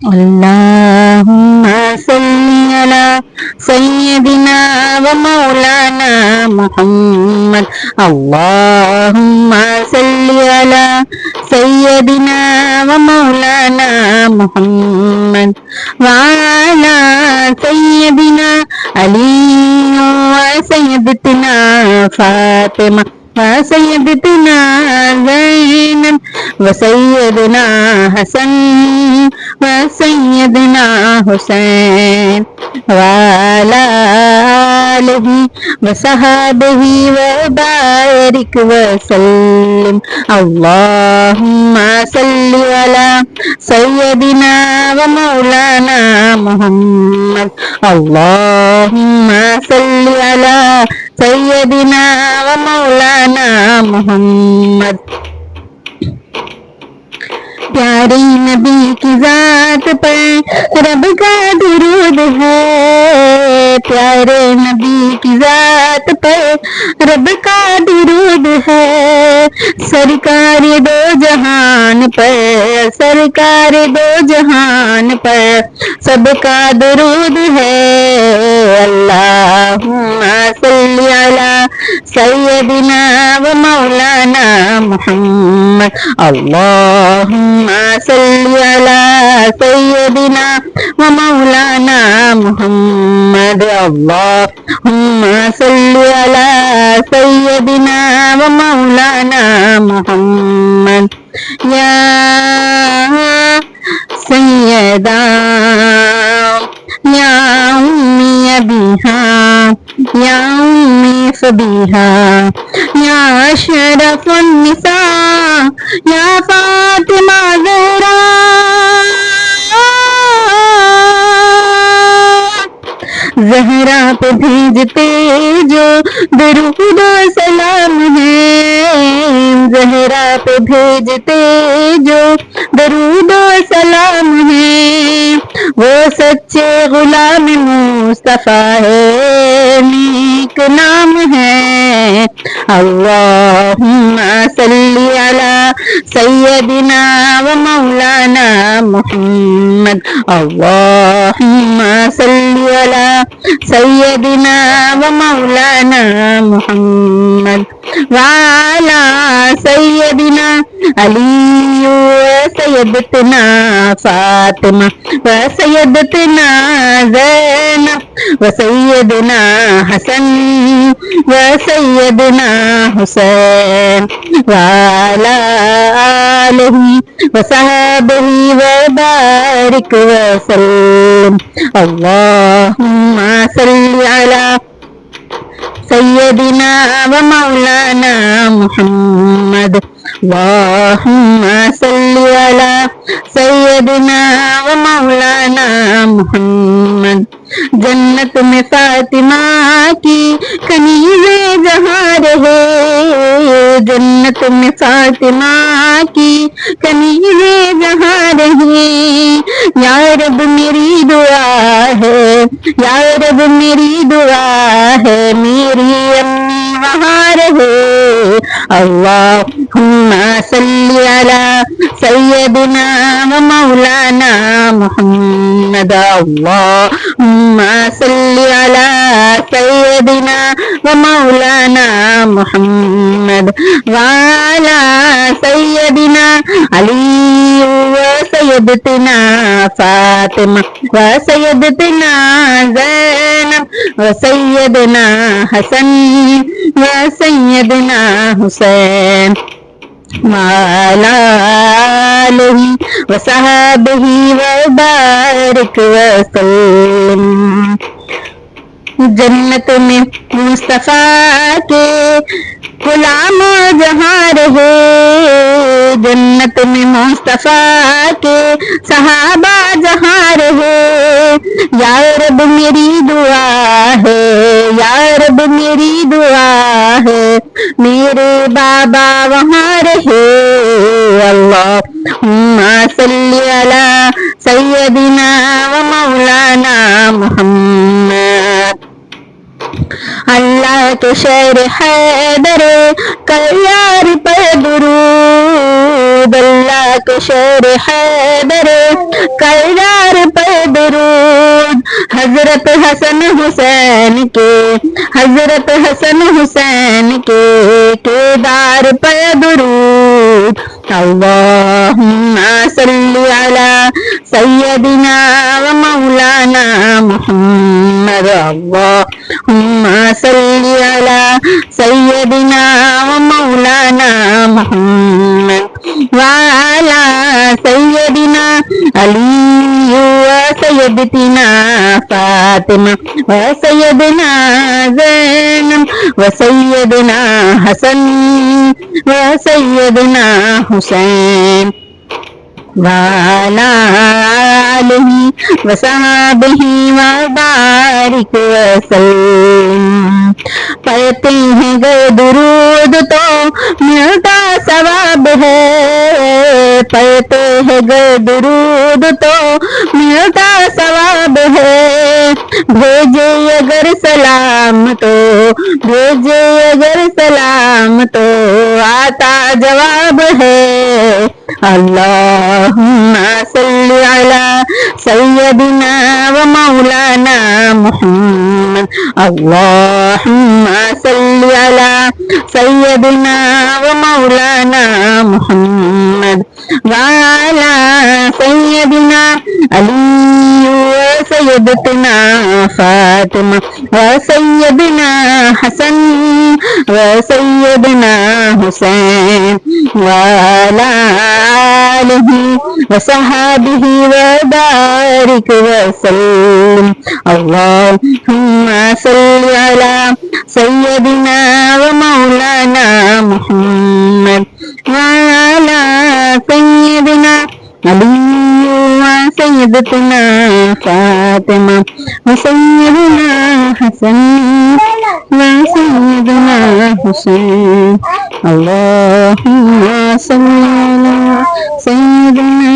अल्लाहुम्मा सल्ली अला सय्यदिना व मौलाना मुहम्मद। अल्लाहुम्मा सल्ली अला सय्यदिना व मौलाना मुहम्मद व अला सय्यदिना अली व सय्यदतिना फातिमा व सय्यदतिना ज़ैनब व सय्यदना हसन व सय्यदना हुसैन व अला आलिहि व सहाबिहि व बारिक व सल्लिम। अल्लाहुम्मा सल्ली अला सय्यदिना व मौलाना मुहम्मद। अल्लाहुम्मा सल्ली अला सय्यदिना व मौलाना मुहम्मद। प्यारी नबी की जात पर रब का दुरूद है, प्यारे नबी की जात पर रब का दुरूद है। सरकार दो जहान पर, सरकार दो जहान पर सबका दुरूद है। अल्लाहुम्मा सल्ली अला सय्यदिना व मौलाना मुहम्मद। अल्लाहुम्मा सल्ली अला सय्यदिना व मौलाना मुहम्मद। अल्लाहुम्मा सल्ली अला सय्यदिना व मौलाना मुहम्मद। या सय्यदा या उम्मी अबीहा या उम्मी फबीहा या अशरफुन निसा या फातिमा ज़हरा। ज़हरा पे भेजते जो दरूद सलाम है, ज़हरा पे भेजते जो दरूद सलाम है। वो सच्चे गुलाम मुस्तफा है, नेक नाम है। अल्लाहुम्मा सल्ली अला सय्यदिना व मौलाना मुहम्मद। अल्लाहुम्मा सल्ली अला सय्यदिना व मौलाना मुहम्मद व अला सय्यदिना अली व सय्यदतना फातिमा व सय्यदतना ज़ैनब व सय्यदना हसन व सय्यदना हुसैन व अला आलिहि व सहाबिहि व बारिक व सल्लिम। अल्लाहुम्मा सल्ली अला सय्यदिना व मौलाना मुहम्मद। अल्लाहुम्मा सल्ली अला सय्यदिना व मौलाना मुहम्मद। जन्नत में फातिमा की कनीज़े जहाँ रहे, जन्नत में फातिमा की कनीज़े जहाँ रहे। या रब मेरी दुआ है, या रब मेरी दुआ है, मेरी अम्मी वहाँ रहे। अल्लाहुम्मा सल्ली अला सय्यदिना व मौलाना मुहम्मद। अल्लाहुम्मा सल्ली अला सय्यदिना व मौलाना मुहम्मद व अला सय्यदिना अली व सय्यदतना फातिमा व सय्यदतना ज़ैनब व सय्यदना हसन व सय्यदना हुसैन व अला आलिहि व सहाबिहि व बारिक व सल्लिम। जन्नत में मुस्तफा के गुलाम जहाँ रहे, जन्नत में मुस्तफा के सहाबा जहाँ रहे। या रब मेरी दुआ है, या रब मेरी दुआ है, मेरे बाबा वहाँ रहे। अल्लाहुम्मा सल्ली अला सय्यदिना व मौलाना मुहम्मद। अल्लाह के शेर हैदर कयार पे दुरूद, अल्लाह के शेर हैदर कयार पे दुरूद। हजरत हसन हुसैन के, हजरत हसन हुसैन के केदार पे दुरूद। अल्लाहुम्मा सल्ली अला सय्यदिना व मौलाना मुहम्मद, अल्लाहुम्मा सल्ली अला सय्यदिना व मौलाना मुहम्मद व अला सय्यदिना अली व सय्यदतिना फातिमा व सय्यदना ज़ैनब व सय्यदना हसन व सय्यदना हुसैन वाला आलिही व सहाबिही व बारिक वसल्लम। पढ़ते हैं गए दुरूद तो मिलता सवाब है, पढ़ते हैं गए दुरूद तो मिलता सवाब है। भेजे अगर सलाम तो, भेजे अगर सलाम तो आता जवाब है। अल्लाहुम्मा सल्ली अला सय्यदिना व मौलाना मुहम्मद, अल्लाहुम्मा सल्ली अला सय्यदिना व मौलाना मुहम्मद व अला सय्यदिना अली व सय्यदतना फातिमा व सय्यदना हसन व सय्यदना हुसैन व अला आलिही व सहाबिही व बारिक वसल्लम। अल्लाहुम्मा सल्ली अला सय्यदिना व मौलाना मुहम्मद व अला सय्यदिना अली व सय्यदतना फातिमा व सय्यदना हसन व सय्यदना हुसैन। अल्लाहुम्मा सल्ली अला सय्यदिना